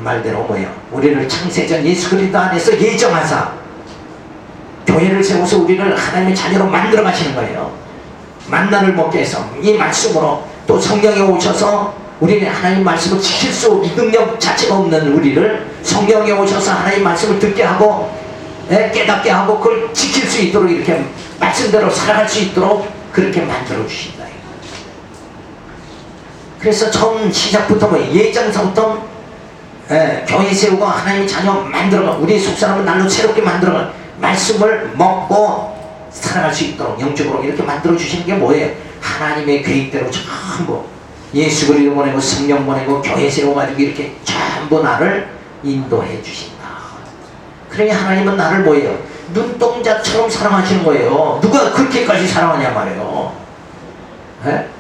말대로 뭐예요? 우리를 창세전 예수 그리스도 안에서 예정하사 교회를 세워서 우리를 하나님의 자녀로 만들어 가시는 거예요. 만나를 먹게 해서 이 말씀으로 또 성령에 오셔서 우리는 하나님 말씀을 지킬 수 능력 자체가 없는 우리를 성령에 오셔서 하나님 말씀을 듣게 하고 깨닫게 하고 그걸 지킬 수 있도록 이렇게 말씀대로 살아갈 수 있도록 그렇게 만들어 주신다. 그래서 처음 시작부터 뭐 예정서부터 교회 세우고 하나님의 자녀 만들어가 우리 속사람은 날로 새롭게 만들어가 말씀을 먹고 살아갈 수 있도록 영적으로 이렇게 만들어 주시는 게 뭐예요? 하나님의 계획대로 전부 예수 그리스도 보내고 성령 보내고 교회 세워가지고 이렇게 전부 나를 인도해 주신다. 그러니 하나님은 나를 뭐예요? 눈동자처럼 사랑하시는 거예요. 누가 그렇게까지 사랑하냐 말이에요.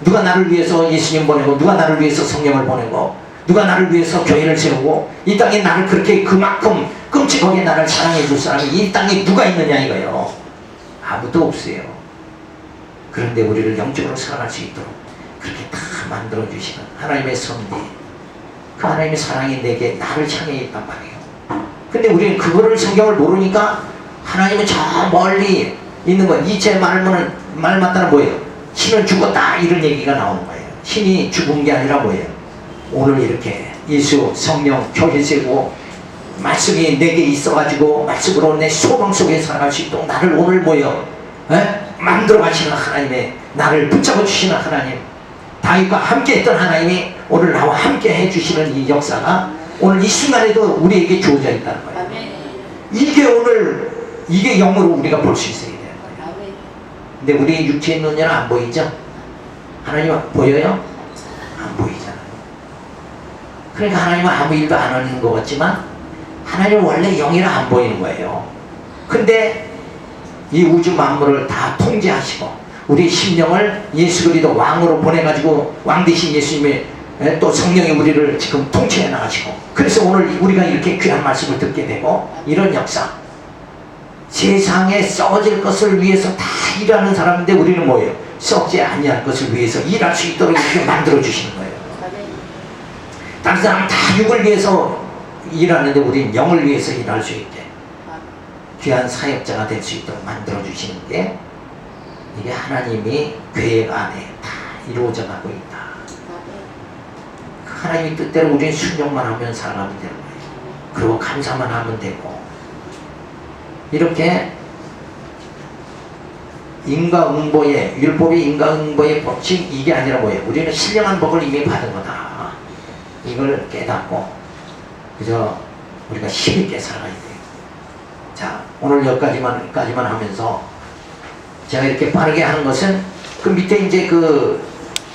누가 나를 위해서 예수님 보내고 누가 나를 위해서 성령을 보내고 누가 나를 위해서 교회를 세우고 이 땅에 나를 그렇게 그만큼 끔찍하게 나를 사랑해 줄 사람이 이 땅에 누가 있느냐 이거예요. 아무도 없어요. 그런데 우리를 영적으로 사랑할 수 있도록 그렇게 다 만들어 주시는 하나님의 섭리, 그 하나님의 사랑이 내게 나를 향해 있단 말이에요. 근데 우리는 그거를 성경을 모르니까 하나님은 저 멀리 있는 거예요. 이제 말 맞다는 뭐예요? 신은 죽었다 이런 얘기가 나오는 거예요. 신이 죽은 게 아니라 뭐예요? 오늘 이렇게 예수 성령 교회 세우고 말씀이 내게 있어가지고 말씀으로 내 소망 속에 살아갈 수 있도록 나를 오늘 뭐예요? 만들어 가시는 하나님의 나를 붙잡아 주시는 하나님, 다윗과 함께 했던 하나님이 오늘 나와 함께 해주시는 이 역사가 오늘 이 순간에도 우리에게 주어져 있다는 거예요. 이게 오늘 이게 영으로 우리가 볼 수 있어야 돼요. 근데 우리 육체의 눈에는 안 보이죠? 하나님은 보여요? 안 보이잖아요. 그러니까 하나님은 아무 일도 안 하는 것 같지만 하나님은 원래 영이라 안 보이는 거예요. 근데 이 우주 만물을 다 통제하시고 우리 심령을 예수 그리스도 왕으로 보내가지고 왕 대신 예수님의 또 성령이 우리를 지금 통치해 나가시고 그래서 오늘 우리가 이렇게 귀한 말씀을 듣게 되고 이런 역사 세상에 썩어질 것을 위해서 다 일하는 사람인데 우리는 뭐예요? 썩지 아니할 것을 위해서 일할 수 있도록 이렇게 만들어 주시는 거예요. 다른 사람은 다 육을 위해서 일하는데 우리는 영을 위해서 일할 수 있게 귀한 사역자가 될 수 있도록 만들어 주시는 게 이게 하나님이 계획 안에 다 이루어져 가고 있다. 하나님의 뜻대로 우리는 순종만 하면 살아가면 되는 거예요. 그리고 감사만 하면 되고, 이렇게 인과응보의 율법의 인과응보의 법칙, 이게 아니라 뭐예요? 우리는 신령한 복을 이미 받은 거다. 이걸 깨닫고 그저 우리가 힘있게 살아가야 돼요. 자, 오늘 여기까지만 하면서 제가 이렇게 빠르게 하는 것은 그 밑에 이제 그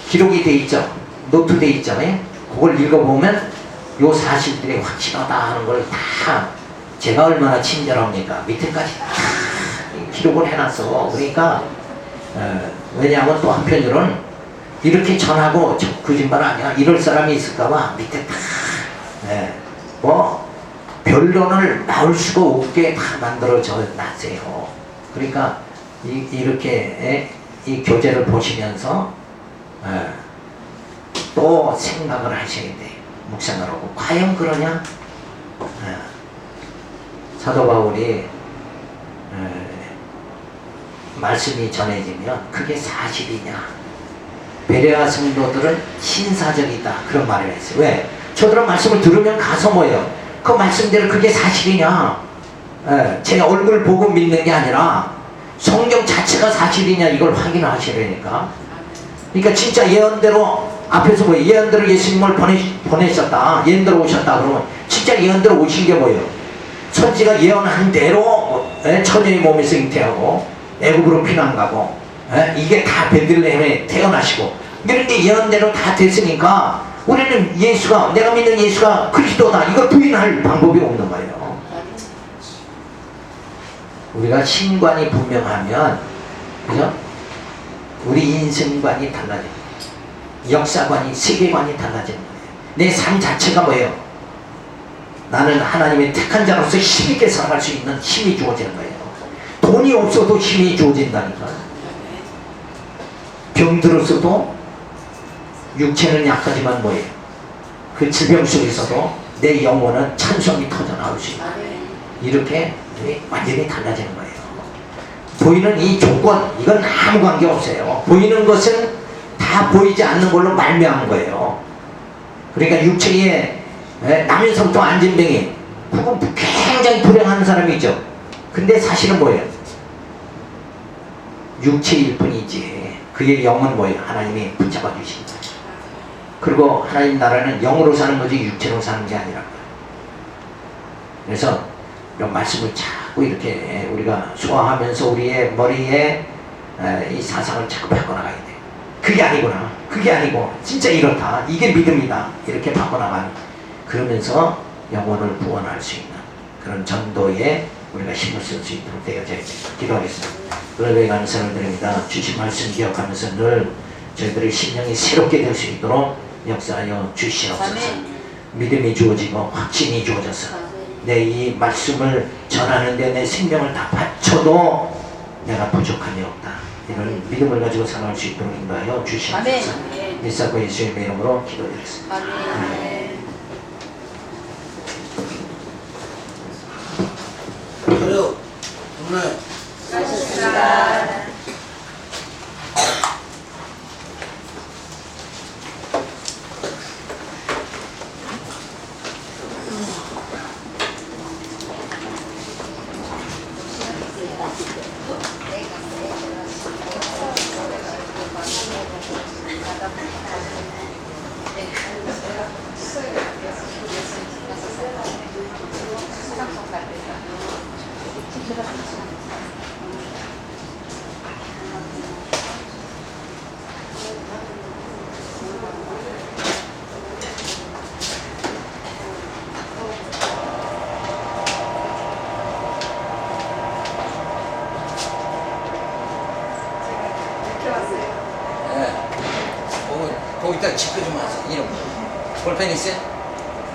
기록이 돼 있죠. 노트 돼 있잖아요. 그걸 읽어보면 요 사실들이 확실하다 하는 걸 다 제가 얼마나 친절합니까? 밑에까지 다 기록을 해놨어. 그러니까 왜냐하면 또 한편으로는 이렇게 전하고 거짓말 아니야 이럴 사람이 있을까봐 밑에 다 뭐 변론을 나올 수가 없게 다 만들어져 놨어요. 그러니까 이렇게 이 교재를 보시면서 또 생각을 하셔야 돼. 묵상을 하고 과연 그러냐? 사도 바울이 말씀이 전해지면 그게 사실이냐? 베레아 성도들은 신사적이다 그런 말을 했어요. 왜? 저들은 말씀을 들으면 가서 뭐예요? 그 말씀대로 그게 사실이냐? 제 얼굴 보고 믿는 게 아니라 성경 자체가 사실이냐 이걸 확인하시려니까. 그러니까 진짜 예언대로 앞에서 뭐 예언대로 예수님을 보내셨다, 예언대로 오셨다 그러면 진짜 예언대로 오신 게 뭐예요? 선지가 예언한 대로 처녀의 몸에서 잉태하고 애굽으로 피난 가고 이게 다 베들레헴에 태어나시고 이런 게 예언대로 다 됐으니까 우리는 예수가, 내가 믿는 예수가 그리스도다 이걸 부인할 방법이 없는 거예요. 우리가 신관이 분명하면 그죠? 우리 인생관이 달라져요. 역사관이, 세계관이 달라지는 거예요. 내 삶 자체가 뭐예요? 나는 하나님의 택한 자로서 힘있게 살아갈 수 있는 힘이 주어지는 거예요. 돈이 없어도 힘이 주어진다니까. 병들었어도 육체는 약하지만 뭐예요? 그 질병 속에서도 내 영혼은 찬송이 터져나올 수 있다. 이렇게 완전히 달라지는 거예요. 보이는 이 조건, 이건 아무 관계 없어요. 보이는 것은 다 보이지 않는 걸로 말미암은 거예요. 그러니까 육체에 남에서부터 안진뱅이, 그건 굉장히 불행한 사람이 있죠. 근데 사실은 뭐예요? 육체일 뿐이지 그의 영은 뭐예요? 하나님이 붙잡아 주신다. 그리고 하나님 나라는 영으로 사는 거지 육체로 사는 게 아니라고요. 그래서 이런 말씀을 자꾸 이렇게 우리가 소화하면서 우리의 머리에 이 사상을 자꾸 바꿔나가야 돼. 그게 아니구나, 그게 아니고 진짜 이렇다, 이게 믿음이다 이렇게 바꿔나가는, 그러면서 영혼을 구원할 수 있는 그런 전도에 우리가 힘을 쓸 수 있도록 되어져야 됩니다. 기도하겠습니다. 그러게 감사를 드립니다. 주신 말씀 기억하면서 늘 저희들의 심령이 새롭게 될 수 있도록 역사하여 주시옵소서. 믿음이 주어지고 확신이 주어져서 내 이 말씀을 전하는데 내 생명을 다 바쳐도 내가 부족함이 없다, 이런 믿음을 가지고 살아갈 수 있도록 인도하여 주시옵소서. 일사고 예수님의 이름으로 기도드리겠습니다. 그래요. 오늘 거기다 짚고 좀 하세요. 이름 볼펜 있어요?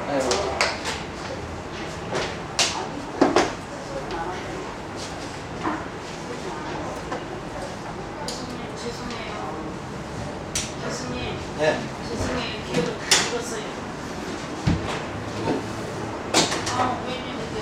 아이고. 죄송해요. 교수님. 네. 죄송해요. 기억을 다 잃었어요. 웬일이야.